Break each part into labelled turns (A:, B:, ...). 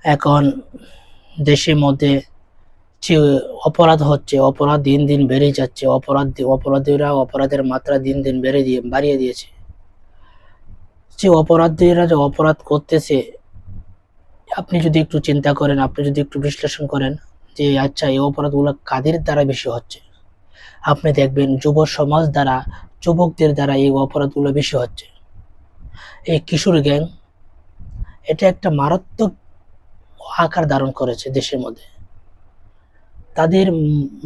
A: এখন দেশের মধ্যে যে অপরাধ হচ্ছে, অপরাধ দিন দিন বেড়ে যাচ্ছে, অপরাধীরা অপরাধের মাত্রা দিন দিন বাড়িয়ে দিয়েছে। যে অপরাধীরা যে অপরাধ করতেছে, আপনি যদি একটু চিন্তা করেন, আপনি যদি একটু বিশ্লেষণ করেন যে আচ্ছা এই অপরাধগুলো কাদের দ্বারা বেশি হচ্ছে, আপনি দেখবেন যুব সমাজ দ্বারা, যুবকদের দ্বারা এই অপরাধগুলো বেশি হচ্ছে। এই কিশোর গ্যাং, এটা একটা মারাত্মক আকার ধারণ করেছে দেশের মধ্যে। তাদের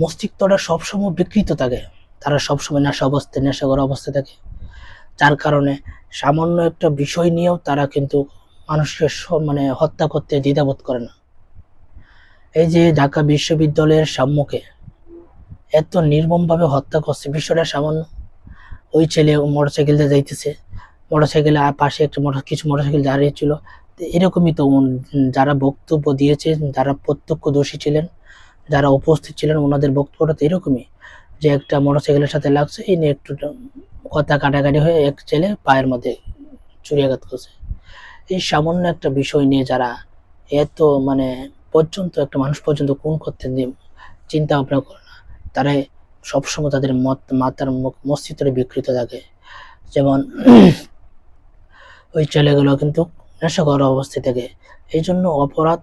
A: মস্তিষ্কটা সবসময় বিকৃত থাকে, তারা সবসময় নেশাগর অবস্থায় থাকে, যার কারণে সামান্য একটা বিষয় নিয়েও তারা কিন্তু মানুষকে মানে হত্যা করতে দ্বিধাবোধ করে না। এই যে ঢাকা বিশ্ববিদ্যালয়ের সম্মুখে এত নির্মমভাবে হত্যা করছে, বিষয়টা সামান্য। ওই ছেলে মোটরসাইকেলে যাইতেছে, মোটরসাইকেলে পাশে একটা কিছু মোটরসাইকেল দাঁড়িয়ে ছিল। এরকমই তো যারা বক্তব্য দিয়েছে, যারা প্রত্যক্ষদর্শী ছিলেন, যারা উপস্থিত ছিলেন, ওনাদের বক্তব্যটা তো এরকমই, যে একটা মোটরসাইকেলের সাথে লাগছে, এই নিয়ে একটু কথা কাটাকাটি হয়ে এক ছেলে পায়ের মধ্যে ছুরিয়াঘাত করছে। এই সামান্য একটা বিষয় নিয়ে যারা এত মানে পর্যন্ত একটা মানুষ পর্যন্ত খুন করতে চিন্তা ভাবনা করে না, তারা সবসময় তাদের মাথার মস্তিষ্কটা বিকৃত থাকে। যেমন ওই ছেলেগুলো কিন্তু নেশাখোর অবস্থা থেকে, এই জন্য অপরাধ